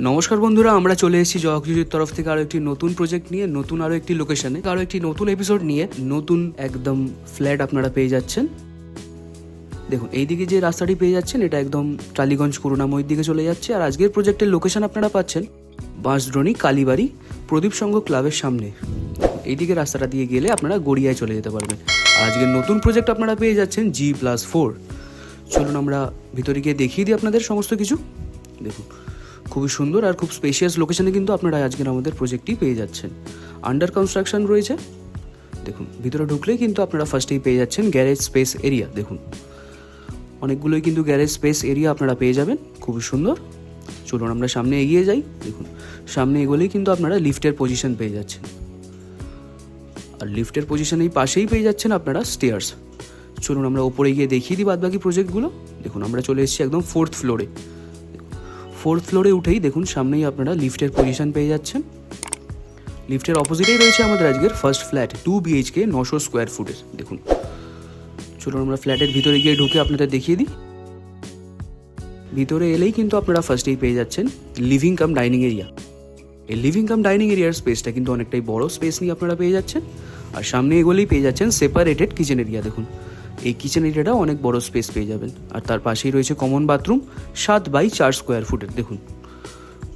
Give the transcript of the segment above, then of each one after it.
নমস্কার বন্ধুরা, আমরা চলে এসেছি জগজির তরফ থেকে আরো একটি নতুন প্রজেক্ট নিয়ে, নতুন আরো একটি লোকেশনে, আরো একটি নতুন এপিসোড নিয়ে, নতুন একদম ফ্ল্যাট আপনারা পেয়ে যাচ্ছেন। দেখুন এইদিকে যে রাস্তাটি পেয়ে যাচ্ছেন এটা একদম টালিগঞ্জ করুণাময়ীর দিকে চলে যাচ্ছে। আর আজকের প্রজেক্টের লোকেশন আপনারা পাচ্ছেন বাঁশদ্রোণী কালীবাড়ি প্রদীপ সংঘ ক্লাবের সামনে। এইদিকে রাস্তাটা দিয়ে গেলে আপনারা গড়িয়ায় চলে যেতে পারবেন। আর আজকের নতুন প্রজেক্ট আপনারা পেয়ে যাচ্ছেন G+4। চলুন আমরা ভিতরে গিয়ে দেখিয়ে দিই আপনাদের সমস্ত কিছু। দেখুন খুবই সুন্দর আর খুব স্পেশিয়াস লোকেশনে কিন্তু আপনারা আজকের আমাদের প্রজেক্টটি পেয়ে যাচ্ছেন। আন্ডার কনস্ট্রাকশন রয়েছে। দেখুন ভিতরে ঢুকলেই কিন্তু আপনারা ফার্স্টেই পেয়ে যাচ্ছেন গ্যারেজ স্পেস এরিয়া। দেখুন অনেকগুলোই কিন্তু গ্যারেজ স্পেস এরিয়া আপনারা পেয়ে যাবেন, খুবই সুন্দর। চলুন আমরা সামনে এগিয়ে যাই। দেখুন সামনে এগোলেই কিন্তু আপনারা লিফটের পজিশন পেয়ে যাচ্ছেন, আর লিফটের পজিশনের পাশেই পেয়ে যাচ্ছেন আপনারা স্টেয়ার্স। চলুন আমরা ওপরে গিয়ে দেখিয়ে দিই বাদবাকি প্রজেক্টগুলো। দেখুন আমরা চলে এসেছি একদম 4th ফ্লোরে। 4th ফ্লোরে উঠেই দেখুন সামনেই আপনারা লিফটের পজিশন পেয়ে যাচ্ছেন। লিফটের অপোজিটেই রয়েছে আমাদের আজকের ফার্স্ট ফ্ল্যাট 2 BHK 900 স্কোয়ার ফুটের। দেখুন চলুন আমরা ফ্ল্যাটের ভিতরে গিয়ে ঢুকে আপনাদের দেখিয়ে দিই। ভিতরে এলেই কিন্তু আপনারা ফার্স্টেই পেয়ে যাচ্ছেন লিভিং কাম ডাইনিং এরিয়া। এই লিভিং কাম ডাইনিং এরিয়ার স্পেসটা কিন্তু অনেকটাই বড় স্পেস নিয়ে আপনারা পেয়ে যাচ্ছেন। আর সামনে এগোলেই পেয়ে যাচ্ছেন সেপারেটেড কিচেন এরিয়া। দেখুন এই কিচেন এরিয়াটাও অনেক বড় স্পেস পেয়ে যাবেন। আর তার পাশেই রয়েছে কমন বাথরুম 7x4 স্কোয়ার ফুটের। দেখুন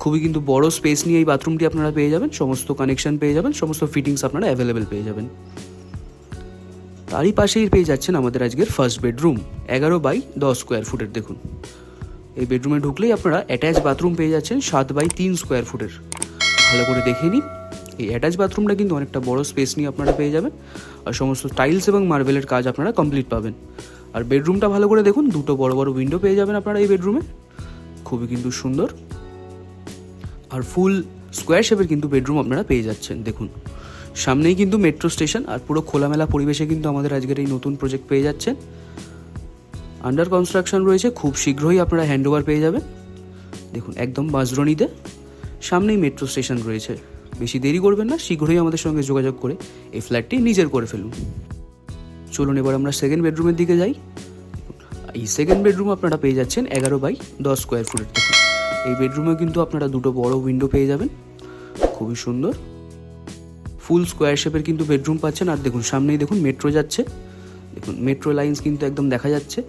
খুবই কিন্তু বড় স্পেস নিয়ে এই বাথরুমটি আপনারা পেয়ে যাবেন, সমস্ত কানেকশন পেয়ে যাবেন, সমস্ত ফিটিংস আপনারা অ্যাভেলেবেল পেয়ে যাবেন। তারই পাশেই পেয়ে যাচ্ছেন আমাদের আজকের ফার্স্ট বেডরুম 11x10 স্কোয়ার ফুটের। দেখুন এই বেডরুমে ঢুকলেই আপনারা অ্যাটাচ বাথরুম পেয়ে যাচ্ছেন 7x3 স্কোয়ার ফুটের। ভালো করে দেখে নিন, এই অ্যাটাচ বাথরুমটা কিন্তু অনেকটা বড় স্পেস নিয়ে আপনারা পেয়ে যাবেন। আর সমস্ত টাইলস এবং মার্বেলের কাজ আপনারা কমপ্লিট পাবেন। আর বেডরুমটা ভালো করে দেখুন, দুটো বড় বড় উইন্ডো পেয়ে যাবেন আপনারা এই বেডরুমে, খুবই কিন্তু সুন্দর। আর ফুল স্কোয়ার শেপের কিন্তু বেডরুম আপনারা পেয়ে যাচ্ছেন। দেখুন সামনেই কিন্তু মেট্রো স্টেশন, আর পুরো খোলামেলা পরিবেশে কিন্তু আমাদের আজকের এই নতুন প্রজেক্ট পেয়ে যাচ্ছেন। আন্ডার কনস্ট্রাকশন রয়েছে, খুব শীঘ্রই আপনারা হ্যান্ডওভার পেয়ে যাবেন। দেখুন একদম বাঁশদ্রোণীতে সামনেই মেট্রো স্টেশন রয়েছে। বেশি দেরি করবেন না, শীঘ্রই আমাদের সঙ্গে যোগাযোগ করে এই ফ্ল্যাটটি নিজের করে ফেলুন। চলুন এবার আমরা সেকেন্ড বেডরুমের দিকে যাই। এই সেকেন্ড বেডরুম আপনারা পেয়ে যাচ্ছেন 11x10 স্কোয়ার ফুটের। দেখুন এই বেডরুমে কিন্তু আপনারা দুটো বড় উইন্ডো পেয়ে যাবেন, খুবই সুন্দর। ফুল স্কোয়ার শেপের কিন্তু বেডরুম পাচ্ছেন। আর দেখুন সামনেই দেখুন মেট্রো যাচ্ছে। দেখুন মেট্রো লাইন্স কিন্তু একদম দেখা যাচ্ছে।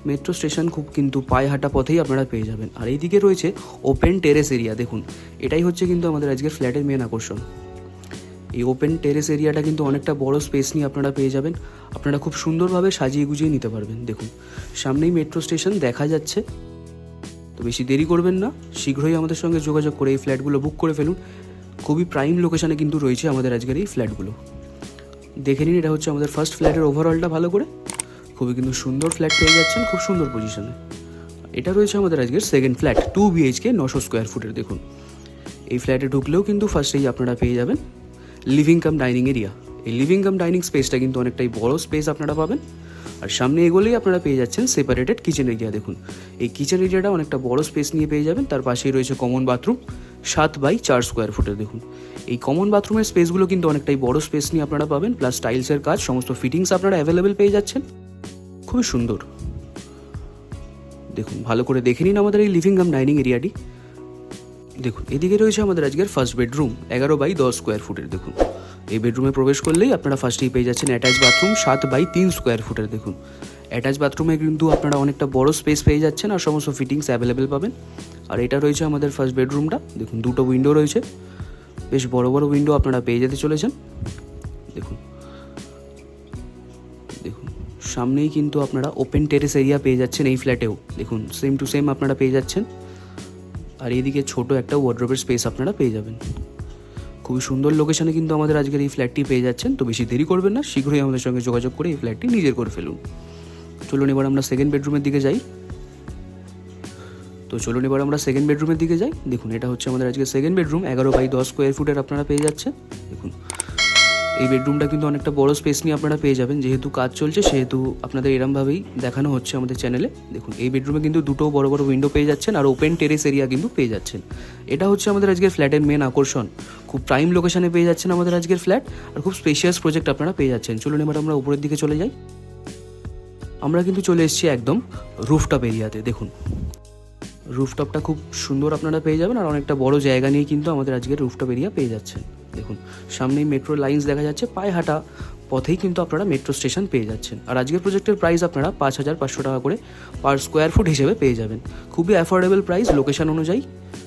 মেট্রো স্টেশন খুব কিন্তু পায়ে হাঁটা পথেই আপনারা পেয়ে যাবেন। আর এইদিকে রয়েছে ওপেন টেরেস এরিয়া। দেখুন এটাই হচ্ছে কিন্তু আমাদের আজকের ফ্ল্যাটের মেন আকর্ষণ। এই ওপেন টেরেস এরিয়াটা কিন্তু অনেকটা বড় স্পেস নিয়ে আপনারা পেয়ে যাবেন। আপনারা খুব সুন্দরভাবে সাজিয়ে গুজিয়ে নিতে পারবেন। দেখুন সামনেই মেট্রো স্টেশন দেখা যাচ্ছে। তো বেশি দেরি করবেন না, শীঘ্রই আমাদের সঙ্গে যোগাযোগ করে এই ফ্ল্যাটগুলো বুক করে ফেলুন। খুবই প্রাইম লোকেশনে কিন্তু রয়েছে আমাদের আজকের এই ফ্ল্যাটগুলো। দেখে নিন, এটা হচ্ছে আমাদের ফার্স্ট ফ্ল্যাটের ওভারঅলটা ভালো করে। খুবই কিন্তু সুন্দর ফ্ল্যাট পেয়ে যাচ্ছেন, খুব সুন্দর পজিশনে। এটা রয়েছে আমাদের আজকের সেকেন্ড ফ্ল্যাট 2 BHK 900 স্কোয়ার ফুটের। দেখুন এই ফ্ল্যাটে ঢুকলেও কিন্তু ফার্স্টেই আপনারা পেয়ে যাবেন লিভিং কাম ডাইনিং এরিয়া। এই লিভিং কাম ডাইনিং স্পেসটা কিন্তু অনেকটাই বড় স্পেস আপনারা পাবেন। আর সামনে এগোলেই আপনারা পেয়ে যাচ্ছেন সেপারেটেড কিচেন এরিয়া। দেখুন এই কিচেন এরিয়াটা অনেকটা বড় স্পেস নিয়ে পেয়ে যাবেন। তার পাশেই রয়েছে কমন বাথরুম 7x4 স্কোয়ার ফুটের। দেখুন এই কমন বাথরুমের স্পেসগুলো কিন্তু অনেকটাই বড় স্পেস নিয়ে আপনারা পাবেন, প্লাস টাইলসের কাজ, সমস্ত ফিটিংস আপনারা অ্যাভেলেবেল পেয়ে যাচ্ছেন, খুবই সুন্দর। দেখুন ভালো করে দেখে নিন আমাদের এই লিভিং কাম ডাইনিং এরিয়াটি। দেখুন এদিকে রয়েছে আমাদের আজকের ফার্স্ট বেডরুম 11x10 স্কোয়ার ফুটের। দেখুন এই বেডরুমে প্রবেশ করলেই আপনারা ফার্স্টেই পেয়ে যাচ্ছেন অ্যাটাচ বাথরুম 7x3 স্কোয়ার ফুটের। দেখুন অ্যাটাচ বাথরুমে কিন্তু আপনারা অনেকটা বড় স্পেস পেয়ে যাচ্ছেন আর সমস্ত ফিটিংস অ্যাভেলেবেল পাবেন। আর এটা রয়েছে আমাদের ফার্স্ট বেডরুমটা। দেখুন দুটো উইন্ডো রয়েছে, বেশ বড় বড় উইন্ডো আপনারা পেয়ে যেতে চলেছেন। দেখুন দেখুন সামনেই কিন্তু আপনারা ওপেন টেরেস এরিয়া পেয়ে যাচ্ছেন এই ফ্ল্যাটেও। দেখুন সেম টু সেম আপনারা পেয়ে যাচ্ছেন। আর এইদিকে ছোট একটা ওয়ার্ড্রোবের স্পেস আপনারা পেয়ে যাবেন। খুবই সুন্দর লোকেশনে কিন্তু আমাদের আজকের এই ফ্ল্যাটটি পেয়ে যাচ্ছেন। তো বেশি দেরি করবেন না, শীঘ্রই আমাদের সঙ্গে যোগাযোগ করে এই ফ্ল্যাটটি নিজের করে ফেলুন। চলুন এবার আমরা সেকেন্ড বেডরুমের দিকে যাই। দেখুন এটা হচ্ছে আমাদের আজকে সেকেন্ড বেডরুম 11x10 স্কোয়ার ফুটের আপনারা পেয়ে যাচ্ছেন। দেখুন এই বেডরুমটা কিন্তু অনেকটা বড় স্পেস নিয়ে আপনারা পেয়ে যাবেন। যেহেতু কাজ চলছে সেহেতু আপনাদের এরমভাবেই দেখানো হচ্ছে আমাদের চ্যানেলে। দেখুন এই বেডরুমে কিন্তু দুটো বড় বড় উইন্ডো পেয়ে যাচ্ছেন আর ওপেন টেরেস এরিয়া কিন্তু পেয়ে যাচ্ছেন। এটা হচ্ছে আমাদের আজকের ফ্ল্যাটের মেন আকর্ষণ। খুব প্রাইম লোকেশনে পেয়ে যাচ্ছেন আমাদের আজকের ফ্ল্যাট, আর খুব স্পেশিয়াস প্রজেক্ট আপনারা পেয়ে যাচ্ছেন। চলুন এবার আমরা উপরের দিকে চলে যাই। আমরা কিন্তু চলে এসেছি একদম রুফটপ এরিয়াতে। দেখুন রুফটপটা খুব সুন্দর আপনারা পেয়ে যাবেন, আর অনেকটা বড় জায়গা নিয়ে কিন্তু আমাদের আজকের রুফটপ এরিয়া পেয়ে যাচ্ছেন। দেখুন সামনেই মেট্রো লাইন্স দেখা যাচ্ছে, পায়ে হাঁটা পথেই কিন্তু আপনারা মেট্রো স্টেশন পেয়ে যাচ্ছেন। আর আজকের প্রজেক্টের প্রাইস আপনারা 5,500 টাকা করে পার স্কোয়ার ফুট হিসেবে পেয়ে যাবেন। খুবই অ্যাফোর্ডেবল প্রাইস লোকেশন অনুযায়ী।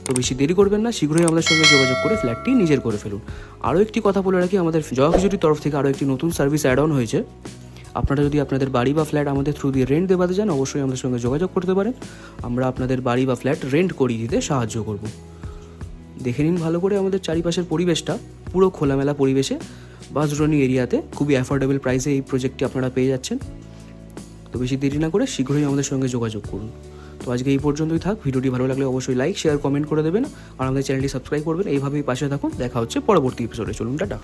তো বেশি দেরি করবেন না, শীঘ্রই আমাদের সঙ্গে যোগাযোগ করে ফ্ল্যাটটি নিজের করে ফেলুন। আরও একটি কথা বলে রাখি, আমাদের জগা খিচুড়ির তরফ থেকে আরও একটি নতুন সার্ভিস অ্যাড অন হয়েছে। আপনারা যদি আপনাদের বাড়ি বা ফ্ল্যাট আমাদের থ্রু দিয়ে রেন্ট দেওয়াতে চান, অবশ্যই আমাদের সঙ্গে যোগাযোগ করতে পারেন। আমরা আপনাদের বাড়ি বা ফ্ল্যাট রেন্ট করিয়ে দিতে সাহায্য করব। দেখে নিন ভালো করে আমাদের চারিপাশের পরিবেশটা, পুরো খোলামেলা পরিবেশে বাঁশদ্রোণী এরিয়াতে খুবই অ্যাফোর্ডেবল প্রাইসে এই প্রজেক্টটি আপনারা পেয়ে যাচ্ছেন। তো বেশি দেরি না করে শীঘ্রই আমাদের সঙ্গে যোগাযোগ করুন। তো আজকে এই পর্যন্তই থাক। ভিডিওটি ভালো লাগলে অবশ্যই লাইক, শেয়ার, কমেন্ট করে দেবেন, আর আমাদের চ্যানেলটি সাবস্ক্রাইব করবেন। এইভাবেই পাশে থাকুন। দেখা হচ্ছে পরবর্তী এপিসোডে। চলুন টাটা।